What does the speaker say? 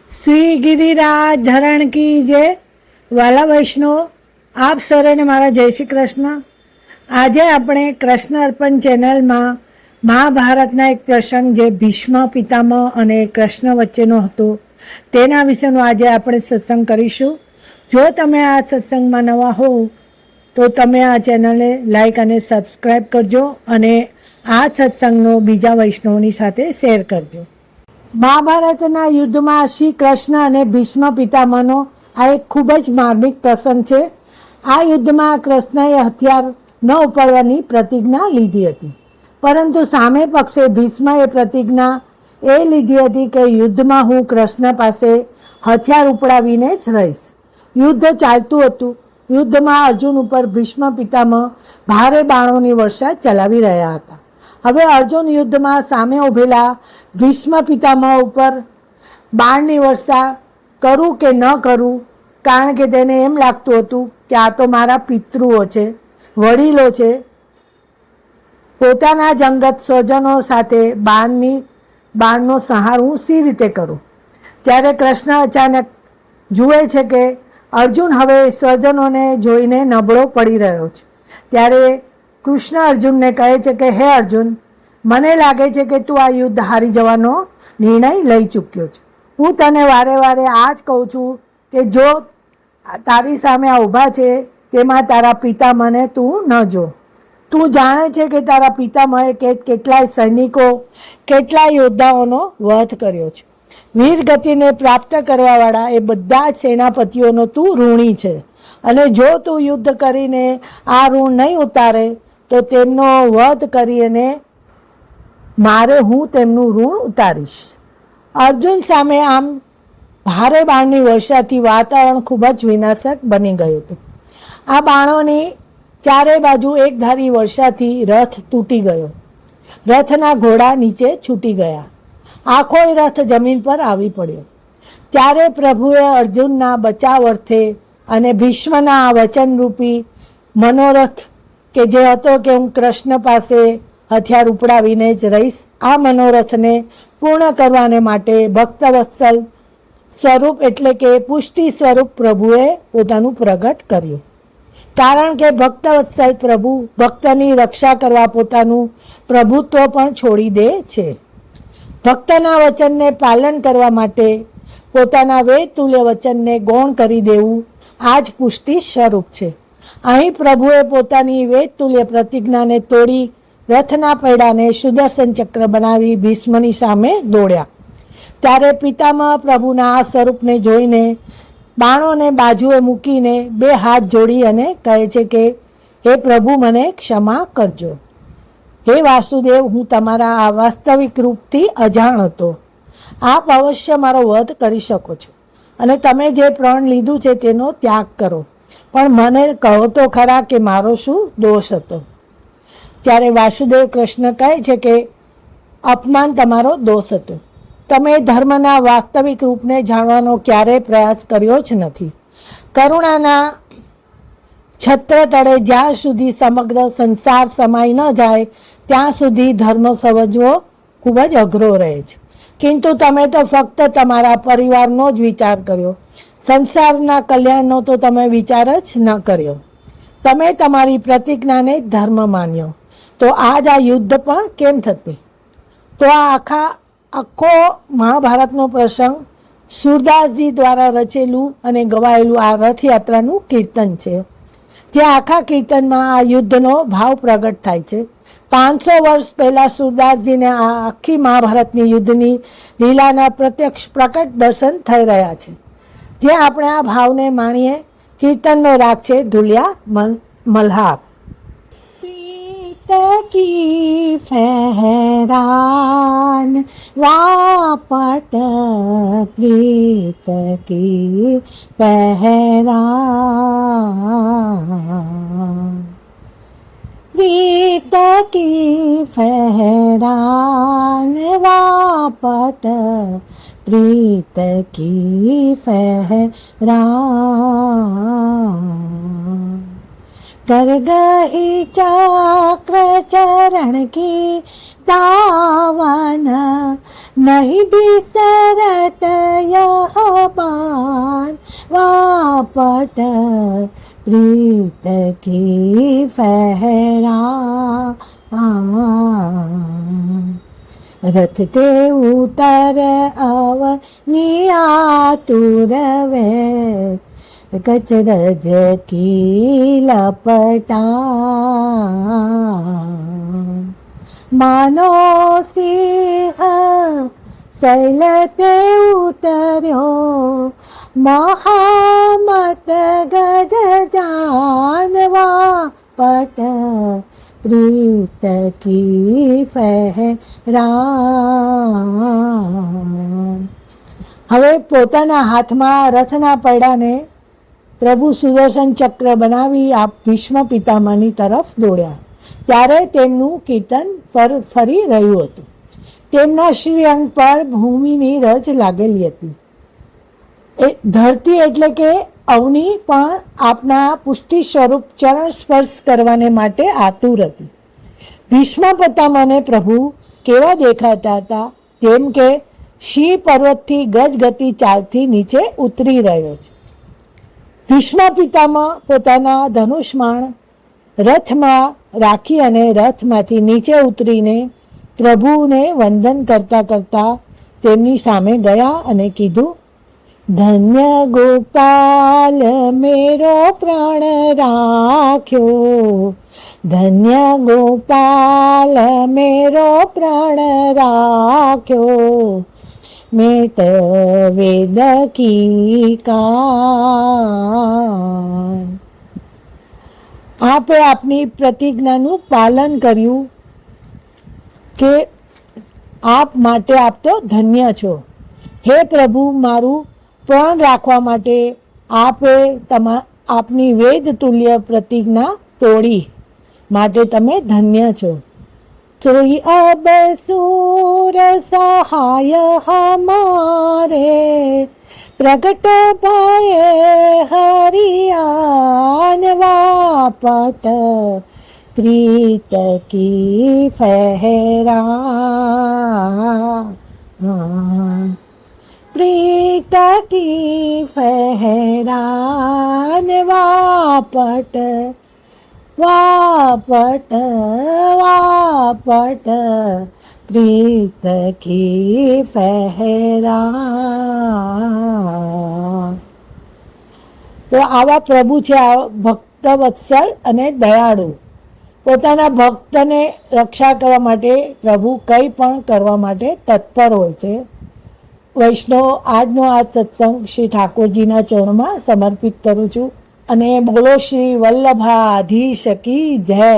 શ્રી ગિરિરાજ ધરણ કી જય. વાલા વૈષ્ણવ, આપ સૌને મારા જય શ્રી કૃષ્ણ. આજે આપણે કૃષ્ણ અર્પણ ચેનલમાં મહાભારતના એક પ્રસંગ જે ભીષ્મ પિતામહ અને કૃષ્ણ વચ્ચેનો હતો તેના વિશેનો આજે આપણે સત્સંગ કરીશું. જો તમે આ સત્સંગમાં નવા હો તો તમે આ ચેનલને લાઈક અને સબસ્ક્રાઈબ કરજો અને આ સત્સંગનો બીજા વૈષ્ણવની સાથે શેર કરજો. મહાભારતના યુદ્ધમાં શ્રી કૃષ્ણ અને ભીષ્મ પિતામહનો આ એક ખૂબ જ માર્મિક પ્રસંગ છે. આ યુદ્ધમાં કૃષ્ણએ હથિયાર ન ઉપાડવાની પ્રતિજ્ઞા લીધી હતી, પરંતુ સામે પક્ષે ભીષ્મએ પ્રતિજ્ઞા એ લીધી હતી કે યુદ્ધમાં હું કૃષ્ણ પાસે હથિયાર ઉપડાવીને જ રહીશ. યુદ્ધ ચાલતું હતું. યુદ્ધમાં અર્જુન ઉપર ભીષ્મ પિતામહ ભારે બાણોની વર્ષા ચલાવી રહ્યા હતા. હવે અર્જુન યુદ્ધમાં સામે ઉભેલા ભીષ્મ પિતામહ ઉપર બાણની વર્ષા કરું કે ન કરું, કારણ કે તેને એમ લાગતું હતું કે આ તો મારા પિતૃઓ છે, વડીલો છે. પોતાના જ અંગત સ્વજનો સાથે બાણનો સંહાર હું સી રીતે કરું? ત્યારે કૃષ્ણ અચાનક જુએ છે કે અર્જુન હવે સ્વજનોને જોઈને નબળો પડી રહ્યો છે. ત્યારે કૃષ્ણ અર્જુનને કહે છે કે હે અર્જુન, મને લાગે છે કે તું આ યુદ્ધ હારી જવાનો નિર્ણય લઈ ચૂક્યો છે. હું તને વારે વારે આ જ કહું છું કે જો તારી સામે આ ઊભા છે તેમાં તારા પિતામહને તું ન જો. તું જાણે છે કે તારા પિતામહે કેટલાય સૈનિકો, કેટલાય યોદ્ધાઓનો વધ કર્યો છે. વીર ગતિને પ્રાપ્ત કરવાવાળા એ બધા જ સેનાપતિઓનો તું ઋણી છે, અને જો તું યુદ્ધ કરીને આ ઋણ નહીં ઉતારે તો તેમનો વધ કરીને હું તેમનું ઋણ ઉતારીશ. અર્જુન સામે આમ ભારે બાણની વર્ષાથી વાતાવરણ ખૂબ જ વિનાશક બની ગયું હતું. આ બાણોની ચારે બાજુ એકધારી વર્ષાથી રથ તૂટી ગયો. રથના ઘોડા નીચે છૂટી ગયા. આખોય રથ જમીન પર આવી પડ્યો. ત્યારે પ્રભુએ અર્જુનના બચાવ અર્થે અને ભીષ્મના વચનરૂપી મનોરથ કે જે હતો કે હું કૃષ્ણ પાસે હથિયાર ઉપડાવીને જ રહીશ, આ મનોરથને પૂર્ણ કરવાને માટે ભક્તવત્સલ સ્વરૂપ એટલે કે પુષ્ટિ સ્વરૂપ પ્રભુએ પોતાનું પ્રગટ કર્યું. કારણ કે ભક્તવત્સલ પ્રભુ ભક્તની રક્ષા કરવા પોતાનું પ્રભુત્વ પણ છોડી દે છે. ભક્તના વચનને પાલન કરવા માટે પોતાના વેદ તુલ્ય વચનને ગૌણ કરી દેવું આ જ પુષ્ટિ સ્વરૂપ છે. અહીં પ્રભુએ પોતાની વેદ તુલ્ય પ્રતિજ્ઞાને તોડી રથના પૈડાને સુદર્શન ચક્ર બનાવી ભીષ્મની સામે દોડ્યા. ત્યારે પિતામહ પ્રભુના આ સ્વરૂપને જોઈને બાણોને બાજુએ મૂકીને બે હાથ જોડી અને કહે છે કે હે પ્રભુ, મને ક્ષમા કરજો. હે વાસુદેવ, હું તમારા આ વાસ્તવિક રૂપથી અજાણ હતો. આપ અવશ્ય મારો વધ કરી શકો છો અને તમે જે પ્રણ લીધું છે તેનો ત્યાગ કરો, પણ મને કહો તો ખરા કે મારો શું દોષ હતો? ત્યારે વાસુદેવ કૃષ્ણ કહે છે કે અપમાન તમારો દોષ હતો. તમે ધર્મના વાસ્તવિક રૂપને જાણવાનો ક્યારેય પ્રયાસ કર્યો જ નથી. કરુણાના છત્ર તળે જ્યાં સુધી સમગ્ર સંસાર સમાઈ ન જાય ત્યાં સુધી ધર્મ સમજવો ખૂબ જ અઘરો રહે છે. કિંતુ તમે તો ફક્ત તમારા પરિવારનો જ વિચાર કર્યો, સંસારના કલ્યાણનો તો તમે વિચાર જ ન કર્યો. તમે તમારી પ્રતિજ્ઞાને જ ધર્મ માન્યો, તો આજ આ યુદ્ધ પણ કેમ થતી? તો આ આખો મહાભારતનો પ્રસંગ સુરદાસજી દ્વારા રચેલું અને ગવાયેલું આ રથયાત્રાનું કીર્તન છે. જે આખા કીર્તનમાં આ યુદ્ધનો ભાવ પ્રગટ થાય છે. 500 વર્ષ પહેલાં સુરદાસજીને આ આખી મહાભારતની યુદ્ધની લીલાના પ્રત્યક્ષ પ્રકટ દર્શન થઈ રહ્યા છે. જે આપણે આ ભાવને માણીએ. કીર્તનનો રાગ છે ધુલિયા મલ્હાર. की फहरान वापट प्रीत की फहरान, प्रीत की फहरान वापट प्रीत की फहरान, कर गही चक्र चरण की दावन, नहीं बिसरत यह बान वापट प्रीत की फहरा। रथ ते उतर अवनियातुर वे, गजरज की लपटा। मानो सिंह शैल ते उतर्यो, महामत गज जानवा पट प्रीत की फहरा। હવે પોતાના હાથમાં રથના પૈડાને પ્રભુ સુદર્શન ચક્ર બનાવી આપ ભીષ્મ પિતામહની તરફ દોડ્યા. ત્યારે તેમનું કીર્તન ફરી રહ્યું હતું. તેમના શ્રીઅંગ પર ભૂમિની રજ લાગેલી હતી. ધરતી એટલે કે અવનિ પણ આપના પુષ્ટિ સ્વરૂપ ચરણ સ્પર્શ કરવાને માટે આતુર હતી. ભીષ્મ પિતામહને પ્રભુ કેવા દેખાતા હતા? જેમ કે સિંહ પર્વતથી ગજગતિ ચાલથી નીચે ઉતરી રહ્યો છે. ભીષ્મ પિતામહ પોતાના ધનુષ્માણ રથમાં રાખી અને રથમાંથી નીચે ઉતરીને પ્રભુને વંદન કરતા કરતા તેમની સામે ગયા અને કીધું, ધન્ય ગોપાલ મેરો પ્રાણ રાખ્યો, ધન્ય ગોપાલ મેરો પ્રાણ રાખ્યો, મેં તો વેદ કી કાન. આપે આપની પ્રતિજ્ઞાનું પાલન કર્યું કે આપ માટે આપ તો ધન્ય છો. હે પ્રભુ, મારું પ્રાણ રાખવા માટે આપે આપની વેદ તુલ્ય પ્રતિજ્ઞા તોડી, માટે તમે ધન્ય છો. तो अब सूर सहाय हमारे, प्रकट भय हरियान वापट प्रीत की फहरा। प्रीत की फहरान वापट वापट वापट प्रीत की फहरा. તો આવા પ્રભુ છે, આ ભક્ત વત્સલ અને દયાળુ. પોતાના ભક્તને રક્ષા કરવા માટે પ્રભુ કંઈ પણ કરવા માટે તત્પર હોય છે. વૈષ્ણવ, આજનો આ સત્સંગ શ્રી ઠાકોરજીના ચરણમાં સમર્પિત કરું છું અને બોલો શ્રી વલ્લભાધીશ કી જય.